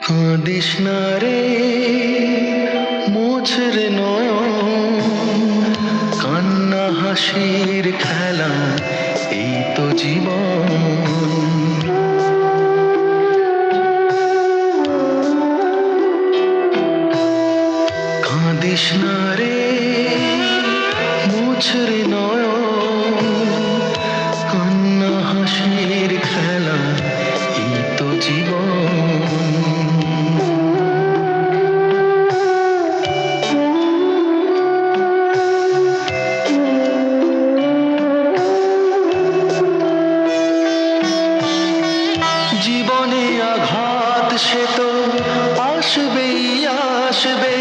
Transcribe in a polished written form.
কাঁদিস না রে, মোছ রে নয়ন, কান্না হাসির খেলা, এই তো জীবন। কাঁদিস না রে, মোছ রে নয়ন, কান্না হাসির খেলা, এই তো জীবন। জীবনে আঘাত সে তো আসবেই আসবে,